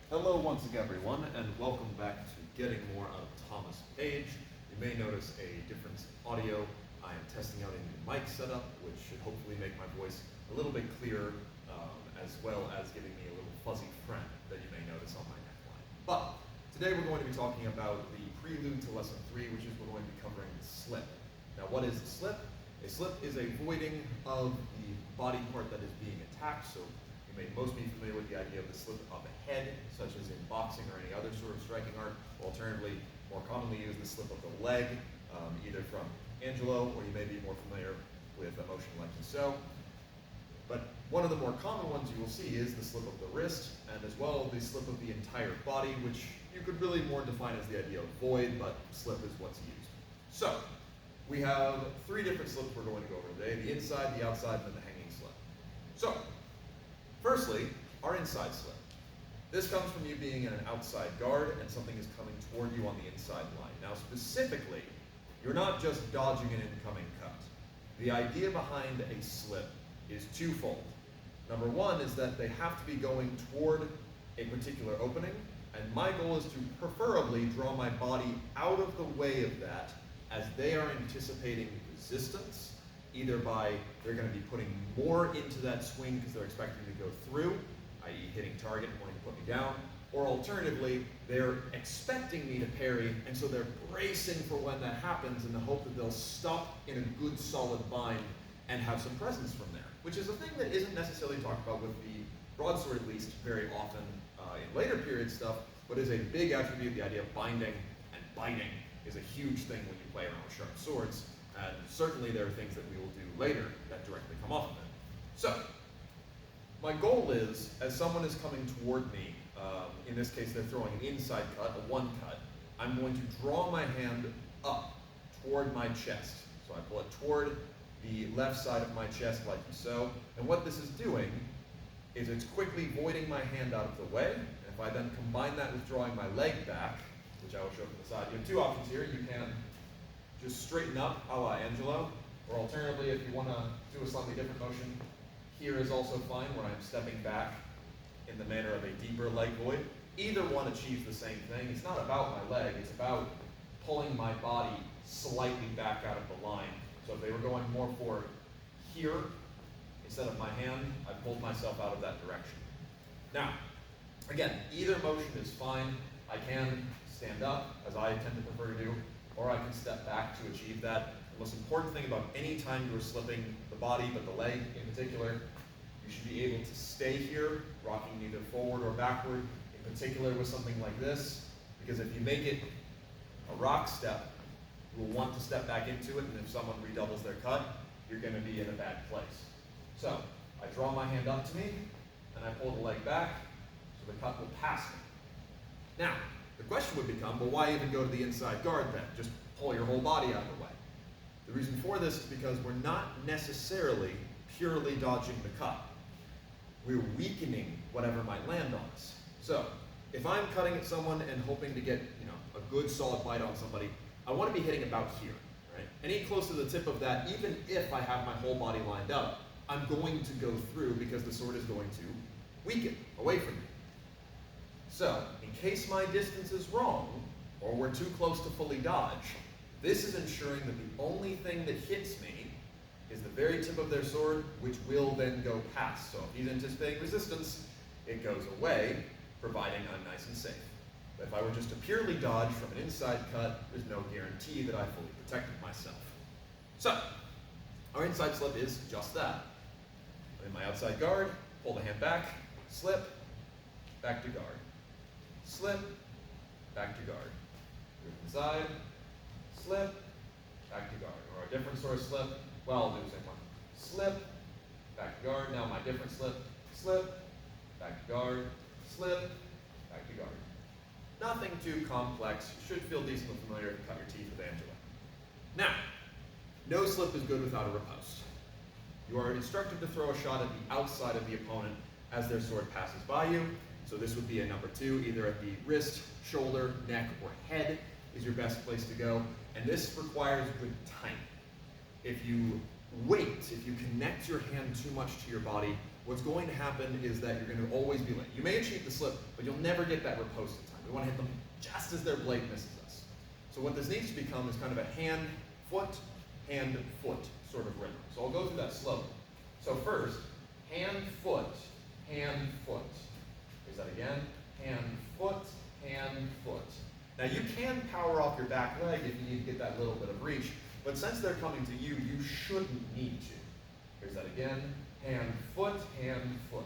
Hello once again, everyone, and welcome back to Getting More Out of Thomas Page. You may notice a difference in audio. I am testing out a new mic setup, which should hopefully make my voice a little bit clearer, as well as giving me a little fuzzy friend that you may notice on my neckline. But today we're going to be talking about the prelude to lesson 3, which is we're going to be covering the slip. Now, what is the slip? A slip is a voiding of the body part that is being attacked. So you may most be familiar with the idea of the slip of the head, such as in boxing or any other sort of striking art. Alternatively, more commonly used, the slip of the leg, either from Angelo, or you may be more familiar with a motion like so. But one of the more common ones you will see is the slip of the wrist, and as well the slip of the entire body, which you could really more define as the idea of void, but slip is what's used. So, we have 3 different slips we're going to go over today: the inside, the outside, and the hanging slip. So, firstly, our inside slip. This comes from you being in an outside guard and something is coming toward you on the inside line. Now, specifically, you're not just dodging an incoming cut. The idea behind a slip is twofold. Number one is that they have to be going toward a particular opening, and my goal is to preferably draw my body out of the way of that as they are anticipating resistance, either by they're going to be putting more into that swing because they're expecting to go through, i.e. hitting target and wanting to put me down, or alternatively, they're expecting me to parry, and so they're bracing for when that happens in the hope that they'll stop in a good solid bind and have some presence from there, which is a thing that isn't necessarily talked about with the broadsword, at least, very often in later period stuff, but is a big attribute. The idea of binding and biting is a huge thing when you play around with sharp swords, and certainly there are things that we will do later that directly come off of it. So, my goal is, as someone is coming toward me, in this case they're throwing an inside cut, a one cut, I'm going to draw my hand up toward my chest. So I pull it toward the left side of my chest like so, and what this is doing is it's quickly voiding my hand out of the way, and if I then combine that with drawing my leg back, which I will show from the side, you have 2 options here. You can just straighten up a la Angelo, or alternatively, if you want to do a slightly different motion, here is also fine, where I'm stepping back in the manner of a deeper leg void. Either one achieves the same thing. It's not about my leg, it's about pulling my body slightly back out of the line. So if they were going more for here, instead of my hand, I pulled myself out of that direction. Now, again, either motion is fine. I can stand up, as I tend to prefer to do, or I can step back to achieve that. The most important thing about any time you're slipping the body, but the leg in particular, you should be able to stay here, rocking neither forward or backward, in particular with something like this, because if you make it a rock step, you will want to step back into it, and if someone redoubles their cut, you're going to be in a bad place. So, I draw my hand up to me, and I pull the leg back, so the cut will pass me. Now, the question would become, well, why even go to the inside guard then? Just pull your whole body out of the way. The reason for this is because we're not necessarily purely dodging the cut. We're weakening whatever might land on us. So, if I'm cutting at someone and hoping to get, a good solid bite on somebody, I want to be hitting about here, right? Any close to the tip of that, even if I have my whole body lined up, I'm going to go through because the sword is going to weaken away from me. So, in case my distance is wrong, or we're too close to fully dodge, this is ensuring that the only thing that hits me is the very tip of their sword, which will then go past. So if he's anticipating resistance, it goes away, providing I'm nice and safe. But if I were just to purely dodge from an inside cut, there's no guarantee that I fully protected myself. So, our inside slip is just that. I'm in my outside guard, pull the hand back, slip, back to guard. Slip, back to guard. Move inside, slip, back to guard. Or a different sort of slip, well, I'll do the same one. Slip, back to guard. Now my different slip, back to guard, slip, back to guard. Nothing too complex. You should feel decently familiar if you cut your teeth with Angela. Now, no slip is good without a riposte. You are instructed to throw a shot at the outside of the opponent as their sword passes by you. So this would be a number 2, either at the wrist, shoulder, neck, or head is your best place to go. And this requires good timing. If you wait, if you connect your hand too much to your body what's going to happen is that you're going to always be late. You may achieve the slip, but you'll never get that riposte in time. We want to hit them just as their blade misses us. So what this needs to become is kind of a hand-foot sort of rhythm. So I'll go through that slowly. So first, hand-foot, hand-foot. Is that again? Hand-foot, hand-foot. Now you can power off your back leg if you need to get that little bit of reach, but since they're coming to you, you shouldn't need to. Here's that again. Hand, foot, hand, foot.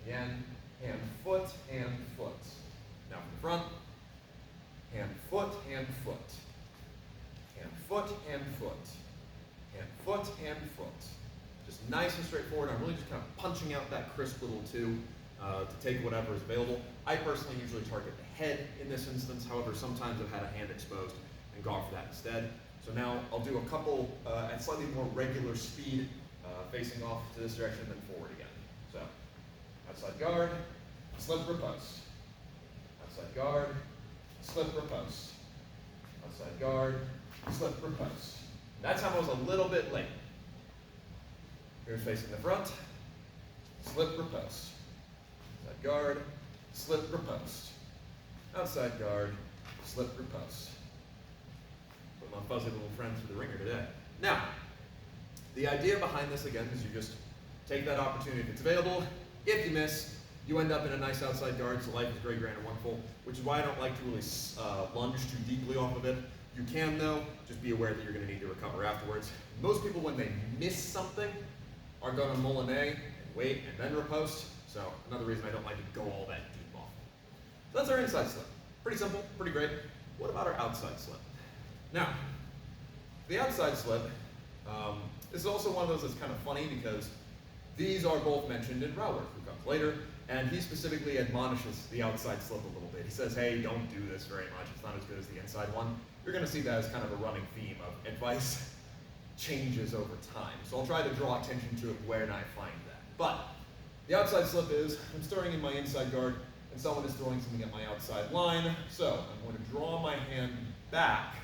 Again, hand, foot, hand, foot. Now from the front. Hand, foot, hand, foot. Hand, foot, hand, foot. Hand, foot, hand, foot. Just nice and straightforward. I'm really just kind of punching out that crisp little two to take whatever is available. I personally usually target the head in this instance. However, sometimes I've had a hand exposed and gone for that instead. So now I'll do a couple at slightly more regular speed, facing off to this direction, then forward again. So, outside guard, slip, riposte. Outside guard, slip, riposte. Outside guard, slip, riposte. That time I was a little bit late. Here's facing the front, slip, riposte. Outside guard, slip, riposte. Outside guard, slip, riposte. Put my fuzzy little friend through the ringer today. Now, the idea behind this, again, is you just take that opportunity if it's available. If you miss, you end up in a nice outside guard, so life is great, grand, and wonderful, which is why I don't like to really lunge too deeply off of it. You can, though, just be aware that you're going to need to recover afterwards. Most people, when they miss something, are going to moulinet and wait and then riposte, so another reason I don't like to go all that deep off. So that's our inside slip. Pretty simple, pretty great. What about our outside slip? Now, the outside slip, this is also one of those that's kind of funny because these are both mentioned in Raworth, who comes later, and he specifically admonishes the outside slip a little bit. He says, hey, don't do this very much. It's not as good as the inside one. You're going to see that as kind of a running theme of advice changes over time. So I'll try to draw attention to it when I find that. But the outside slip is, I'm starting in my inside guard, and someone is throwing something at my outside line. So I'm going to draw my hand back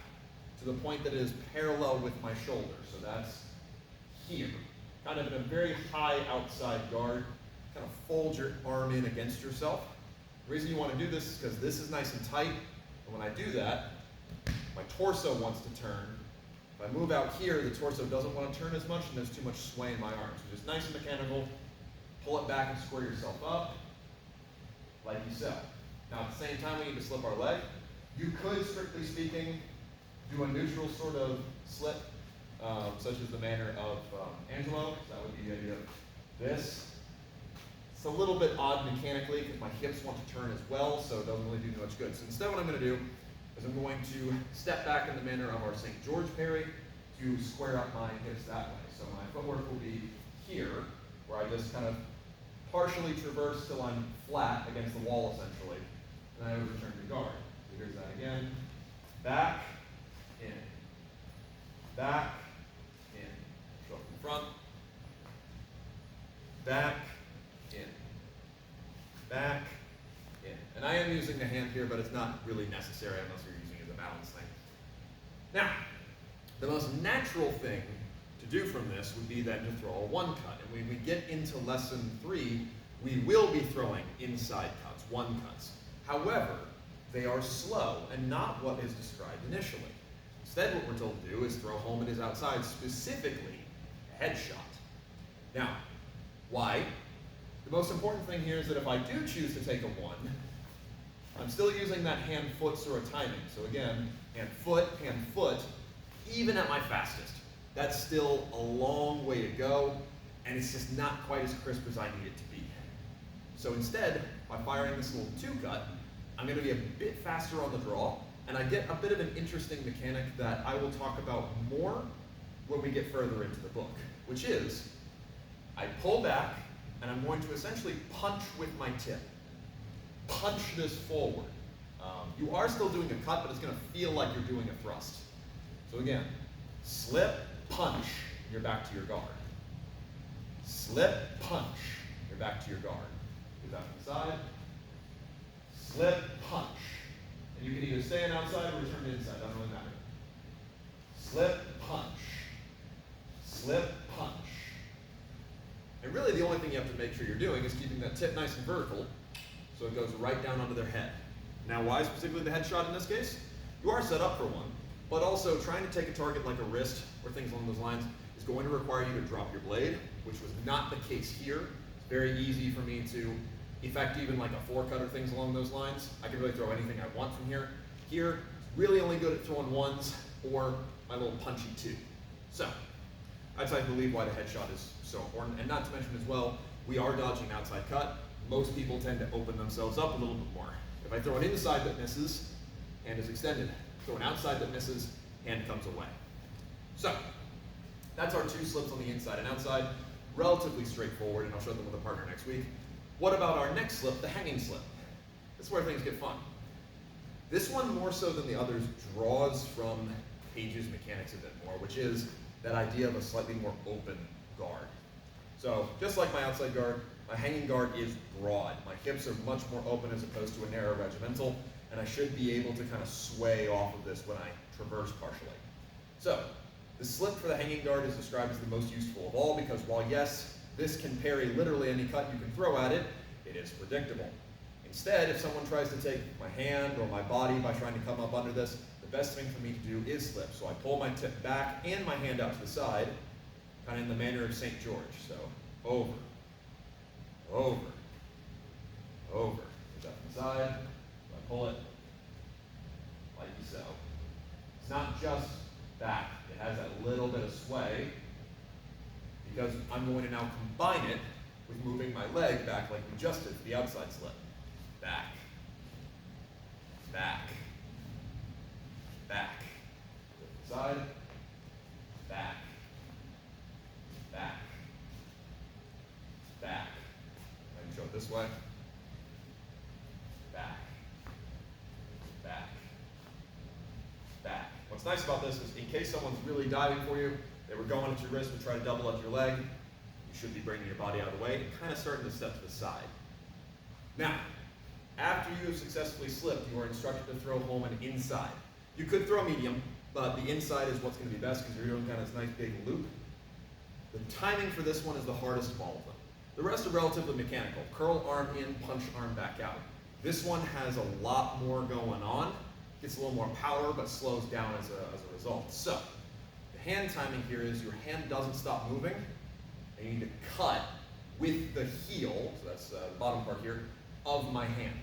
to the point that is parallel with my shoulder. So that's here, kind of in a very high outside guard. Kind of fold your arm in against yourself. The reason you want to do this is because this is nice and tight, and when I do that, my torso wants to turn. If I move out here, the torso doesn't want to turn as much, and there's too much sway in my arms. So just nice and mechanical, pull it back and square yourself up, like so. Now at the same time, we need to slip our leg. You could, strictly speaking, do a neutral sort of slip, such as the manner of Angelo. That would be the idea of this. It's a little bit odd mechanically because my hips want to turn as well, so it doesn't really do much good. So instead what I'm going to do is I'm going to step back in the manner of our St. George parry to square up my hips that way. So my footwork will be here, where I just kind of partially traverse till I'm flat against the wall essentially, and then I would return to guard. So here's that again. Back, in. Back, in. Show from the front. Back, in. Back, in. And I am using the hand here, but it's not really necessary unless you're using it as a balance thing. Now, the most natural thing to do from this would be then to throw a one cut. And when we get into lesson 3, we will be throwing inside cuts, one cuts. However, they are slow and not what is described initially. Instead, what we're told to do is throw home at his outside, specifically a headshot. Now, why? The most important thing here is that if I do choose to take a one, I'm still using that hand-foot sort of timing. So again, hand-foot, even at my fastest. That's still a long way to go, and it's just not quite as crisp as I need it to be. So instead, by firing this little two-cut, I'm going to be a bit faster on the draw, and I get a bit of an interesting mechanic that I will talk about more when we get further into the book, which is, I pull back, and I'm going to essentially punch with my tip. Punch this forward. You are still doing a cut, but it's going to feel like you're doing a thrust. So again, slip, punch, you're back to your guard. Slip, punch, you're back to your guard. Get that to the side. Slip, punch. And you can either stay on outside or return to inside, doesn't really matter. Slip, punch. Slip, punch. And really the only thing you have to make sure you're doing is keeping that tip nice and vertical so it goes right down onto their head. Now why specifically the headshot in this case? You are set up for one, but also trying to take a target like a wrist or things along those lines is going to require you to drop your blade, which was not the case here. It's very easy for me to effect even like a forecut or things along those lines. I can really throw anything I want from here. Here, really only good at throwing ones or my little punchy two. So, that's I believe why the headshot is so important. And not to mention as well, we are dodging an outside cut. Most people tend to open themselves up a little bit more. If I throw an inside that misses, hand is extended. Throw an outside that misses, hand comes away. So, that's our two slips on the inside and outside. Relatively straightforward, and I'll show them with a partner next week. What about our next slip, the hanging slip? This is where things get fun. This one, more so than the others, draws from Page's mechanics a bit more, which is that idea of a slightly more open guard. So, just like my outside guard, my hanging guard is broad. My hips are much more open as opposed to a narrow regimental, and I should be able to kind of sway off of this when I traverse partially. So, the slip for the hanging guard is described as the most useful of all because while yes, this can parry literally any cut you can throw at it, it is predictable. Instead, if someone tries to take my hand or my body by trying to come up under this, the best thing for me to do is slip. So I pull my tip back and my hand out to the side, kind of in the manner of St. George. So over, over, over. Push up to the side, so I pull it like so. It's not just back. It has that little bit of sway because I'm going to now combine it with moving my leg back like we just did for the outside slip. Back, back, back. Side, back, back, back. I can show it this way. Back, back, back. What's nice about this is in case someone's really diving for you, they were going at your wrist to try to double up your leg, you should be bringing your body out of the way and kind of starting to step to the side. Now, after you have successfully slipped, you are instructed to throw home an inside. You could throw a medium, but the inside is what's going to be best because you're doing kind of this nice big loop. The timing for this one is the hardest of all of them. The rest are relatively mechanical. Curl arm in, punch arm back out. This one has a lot more going on. Gets a little more power, but slows down as a result. So, the hand timing here is your hand doesn't stop moving, and you need to cut with the heel, so that's the bottom part here, of my hand.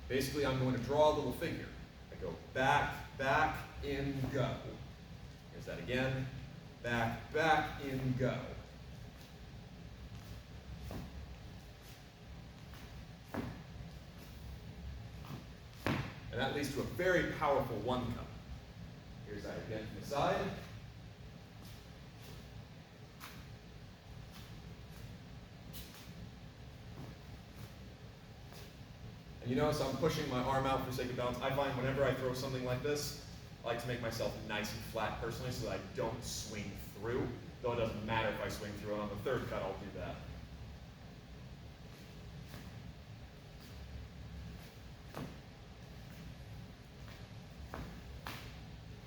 Basically, I'm going to draw a little figure. I go back, back, in, go. Here's that again. Back, back, in, go. And that leads to a very powerful one cut. Here's that again from the side. And you notice I'm pushing my arm out for sake of balance. I find whenever I throw something like this, I like to make myself nice and flat personally so that I don't swing through. Though it doesn't matter if I swing through, and on the third cut I'll do that.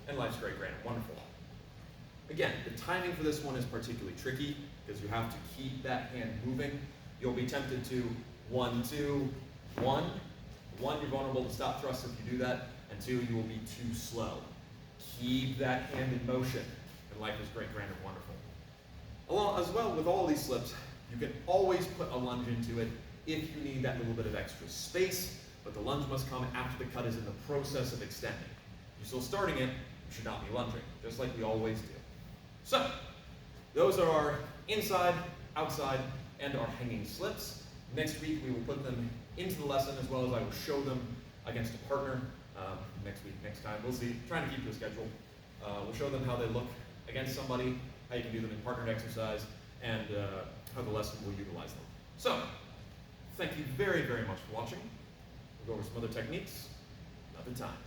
And life's great, grand, and wonderful. Again, the timing for this one is particularly tricky because you have to keep that hand moving. You'll be tempted to 1, 2, 1. 1, you're vulnerable to stop thrust if you do that, and 2, you will be too slow. Keep that hand in motion, and life is great, grand, and wonderful. Along, as well, with all these slips, you can always put a lunge into it if you need that little bit of extra space, but the lunge must come after the cut is in the process of extending. If you're still starting it, you should not be lunging, just like we always do. So, those are our inside, outside, and our hanging slips. Next week, we will put them into the lesson as well as I will show them against a partner next week, next time. We'll see, trying to keep to a schedule. We'll show them how they look against somebody, how you can do them in partnered exercise, and how the lesson will utilize them. So, thank you very, very much for watching. We'll go over some other techniques another time.